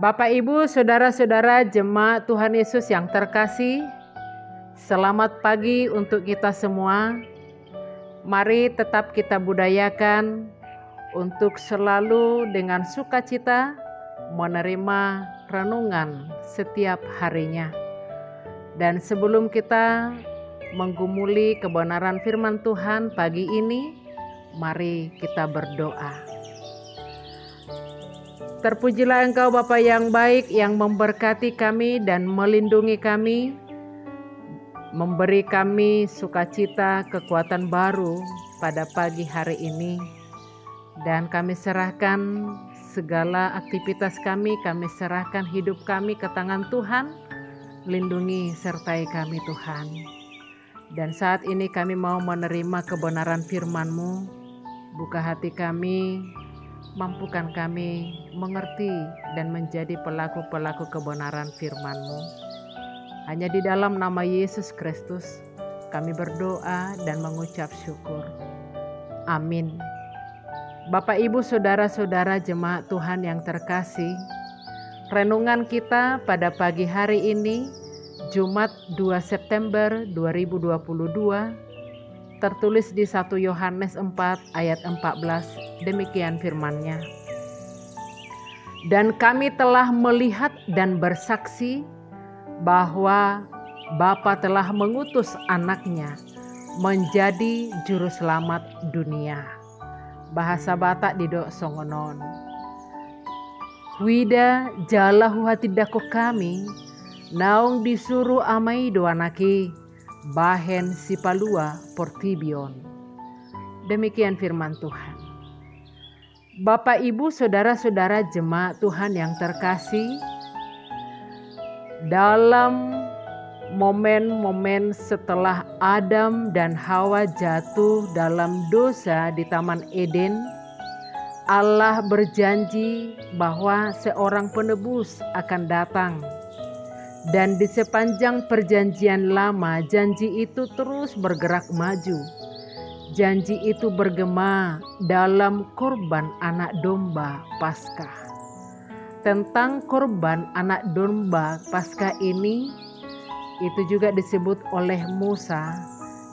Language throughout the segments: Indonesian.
Bapak, Ibu, Saudara-saudara jemaat Tuhan Yesus yang terkasih, selamat pagi untuk kita semua. Mari tetap kita budayakan untuk selalu dengan sukacita menerima renungan setiap harinya. Dan sebelum kita menggumuli kebenaran firman Tuhan pagi ini, mari kita berdoa. Terpujilah Engkau Bapa yang baik, yang memberkati kami dan melindungi kami, memberi kami sukacita, kekuatan baru pada pagi hari ini. Dan kami serahkan segala aktivitas kami serahkan hidup kami ke tangan Tuhan. Lindungi sertai kami Tuhan. Dan saat ini kami mau menerima kebenaran firman-Mu. Buka hati kami, mampukan kami mengerti dan menjadi pelaku-pelaku kebenaran firman-Mu. Hanya di dalam nama Yesus Kristus kami berdoa dan mengucap syukur. Amin. Bapak, Ibu, Saudara-saudara jemaat Tuhan yang terkasih, renungan kita pada pagi hari ini, Jumat 2 September 2022, tertulis di 1 Yohanes 4 ayat 14, demikian firman-Nya. Dan kami telah melihat dan bersaksi bahwa Bapa telah mengutus anaknya menjadi juru selamat dunia. Bahasa Batak didok songonon. Wida jalahu hatidako kami, naung disuruh amai doanaki, bahen sipalua portibion. Demikian firman Tuhan. Bapak, Ibu, Saudara-saudara jemaat Tuhan yang terkasih, dalam momen-momen setelah Adam dan Hawa jatuh dalam dosa di Taman Eden, Allah berjanji bahwa seorang penebus akan datang. Dan di sepanjang perjanjian lama, janji itu terus bergerak maju. Janji itu bergema dalam korban anak domba Paskah. Tentang korban anak domba Paskah ini, itu juga disebut oleh Musa.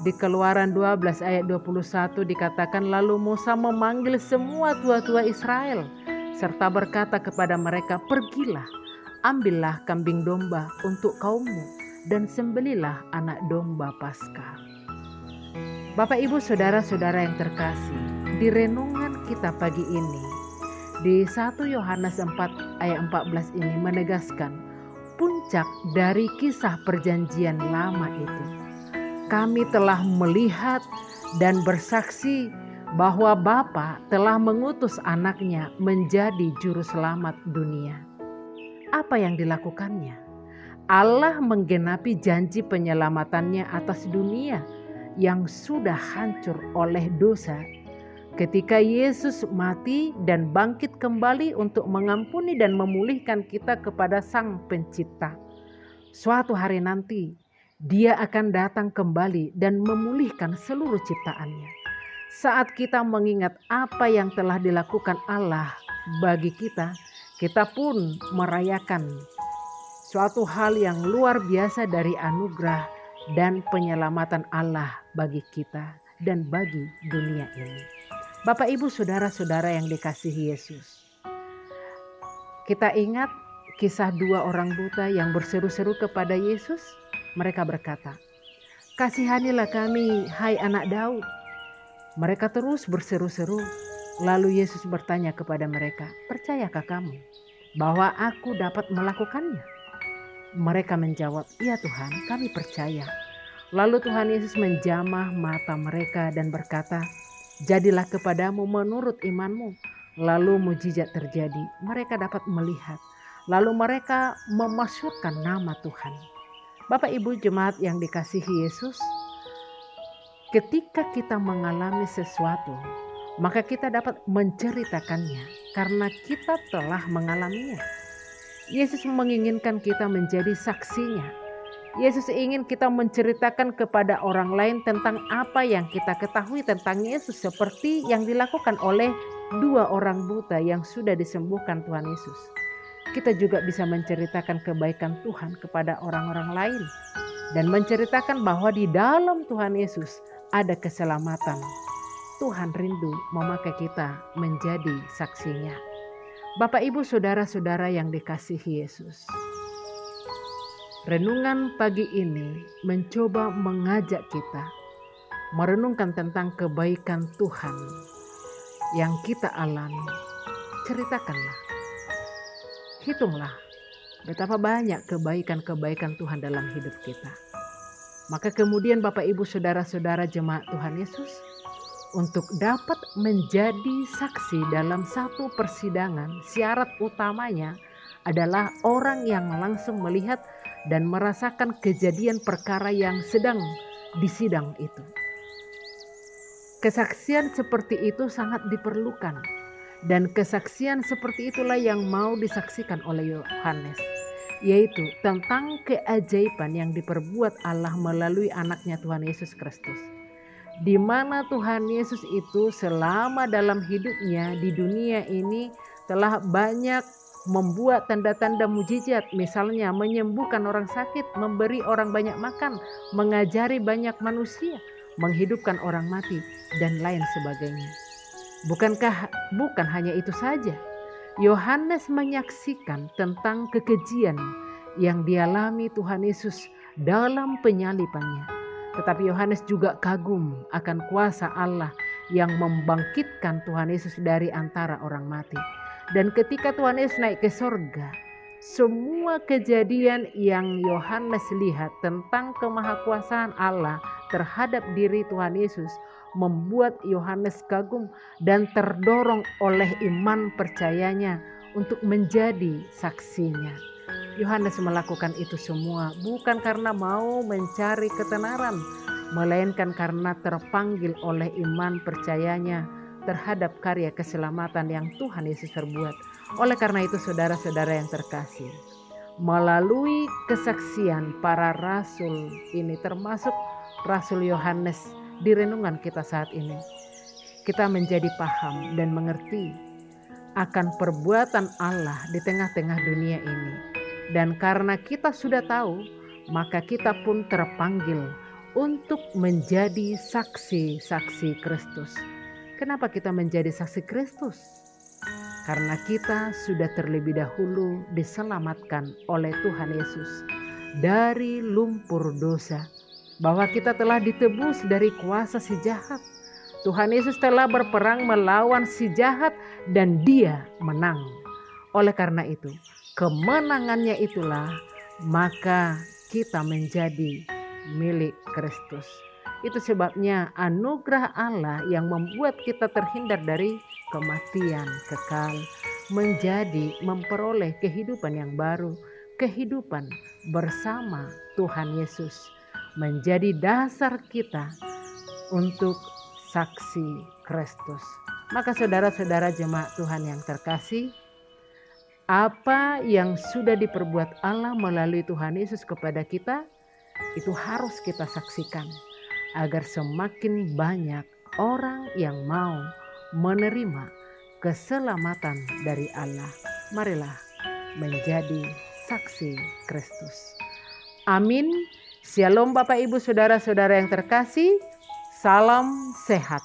Di Keluaran 12 ayat 21 dikatakan, lalu Musa memanggil semua tua-tua Israel serta berkata kepada mereka, pergilah, ambillah kambing domba untuk kaummu dan sembelilah anak domba Paskah. Bapak, Ibu, Saudara-saudara yang terkasih, di renungan kita pagi ini, di 1 Yohanes 4 ayat 14 ini menegaskan puncak dari kisah perjanjian lama itu. Kami telah melihat dan bersaksi bahwa Bapa telah mengutus anaknya menjadi juru selamat dunia. Apa yang dilakukannya? Allah menggenapi janji penyelamatannya atas dunia yang sudah hancur oleh dosa. Ketika Yesus mati dan bangkit kembali untuk mengampuni dan memulihkan kita kepada Sang Pencipta. Suatu hari nanti, Dia akan datang kembali dan memulihkan seluruh ciptaannya. Saat kita mengingat apa yang telah dilakukan Allah bagi kita, kita pun merayakan suatu hal yang luar biasa dari anugerah dan penyelamatan Allah bagi kita dan bagi dunia ini. Bapak, Ibu, Saudara-saudara yang dikasihi Yesus. Kita ingat kisah dua orang buta yang berseru-seru kepada Yesus. Mereka berkata, kasihanilah kami, hai anak Daud. Mereka terus berseru-seru. Lalu Yesus bertanya kepada mereka, percayakah kamu bahwa aku dapat melakukannya? Mereka menjawab, iya Tuhan, kami percaya. Lalu Tuhan Yesus menjamah mata mereka dan berkata, jadilah kepadamu menurut imanmu. Lalu mujizat terjadi, mereka dapat melihat. Lalu mereka memasyurkan nama Tuhan. Bapak, Ibu, jemaat yang dikasihi Yesus, ketika kita mengalami sesuatu, maka kita dapat menceritakannya karena kita telah mengalaminya. Yesus menginginkan kita menjadi saksinya. Yesus ingin kita menceritakan kepada orang lain tentang apa yang kita ketahui tentang Yesus, seperti yang dilakukan oleh dua orang buta yang sudah disembuhkan Tuhan Yesus. kita juga bisa menceritakan kebaikan Tuhan kepada orang-orang lain. Dan menceritakan bahwa di dalam Tuhan Yesus ada keselamatan. Tuhan rindu memakai kita menjadi saksinya. Bapak, Ibu, saudara-saudara yang dikasihi Yesus. Renungan pagi ini mencoba mengajak kita merenungkan tentang kebaikan Tuhan yang kita alami. Ceritakanlah, hitunglah betapa banyak kebaikan-kebaikan Tuhan dalam hidup kita. Maka kemudian Bapak, Ibu, saudara-saudara jemaat Tuhan Yesus, untuk dapat menjadi saksi dalam satu persidangan, syarat utamanya adalah orang yang langsung melihat dan merasakan kejadian perkara yang sedang disidang itu. Kesaksian seperti itu sangat diperlukan, dan kesaksian seperti itulah yang mau disaksikan oleh Yohanes, yaitu tentang keajaiban yang diperbuat Allah melalui anaknya Tuhan Yesus Kristus. Di mana Tuhan Yesus itu selama dalam hidupnya di dunia ini telah banyak membuat tanda-tanda mujizat, misalnya menyembuhkan orang sakit, memberi orang banyak makan, mengajari banyak manusia, menghidupkan orang mati, dan lain sebagainya. Bukan hanya itu saja, Yohanes menyaksikan tentang kekejian yang dialami Tuhan Yesus dalam penyalibannya. Tetapi Yohanes juga kagum akan kuasa Allah yang membangkitkan Tuhan Yesus dari antara orang mati. Dan ketika Tuhan Yesus naik ke sorga, semua kejadian yang Yohanes lihat tentang kemahakuasaan Allah terhadap diri Tuhan Yesus membuat Yohanes kagum dan terdorong oleh iman percayanya untuk menjadi saksinya. Yohanes melakukan itu semua bukan karena mau mencari ketenaran, melainkan karena terpanggil oleh iman percayanya terhadap karya keselamatan yang Tuhan Yesus perbuat. Oleh karena itu, saudara-saudara yang terkasih, melalui kesaksian para rasul ini, termasuk Rasul Yohanes di renungan kita saat ini, kita menjadi paham dan mengerti akan perbuatan Allah di tengah-tengah dunia ini. Dan karena kita sudah tahu, maka kita pun terpanggil untuk menjadi saksi-saksi Kristus. Kenapa kita menjadi saksi Kristus? Karena kita sudah terlebih dahulu diselamatkan oleh Tuhan Yesus dari lumpur dosa, bahwa kita telah ditebus dari kuasa si jahat. Tuhan Yesus telah berperang melawan si jahat dan Dia menang. Oleh karena itu, kemenangannya itulah maka kita menjadi milik Kristus. Itu sebabnya anugerah Allah yang membuat kita terhindar dari kematian kekal menjadi memperoleh kehidupan yang baru, kehidupan bersama Tuhan Yesus, menjadi dasar kita untuk saksi Kristus. Maka saudara-saudara jemaat Tuhan yang terkasih, apa yang sudah diperbuat Allah melalui Tuhan Yesus kepada kita, itu harus kita saksikan, agar semakin banyak orang yang mau menerima keselamatan dari Allah. Marilah menjadi saksi Kristus. Amin. Shalom Bapak, Ibu, saudara-saudara yang terkasih. Salam sehat.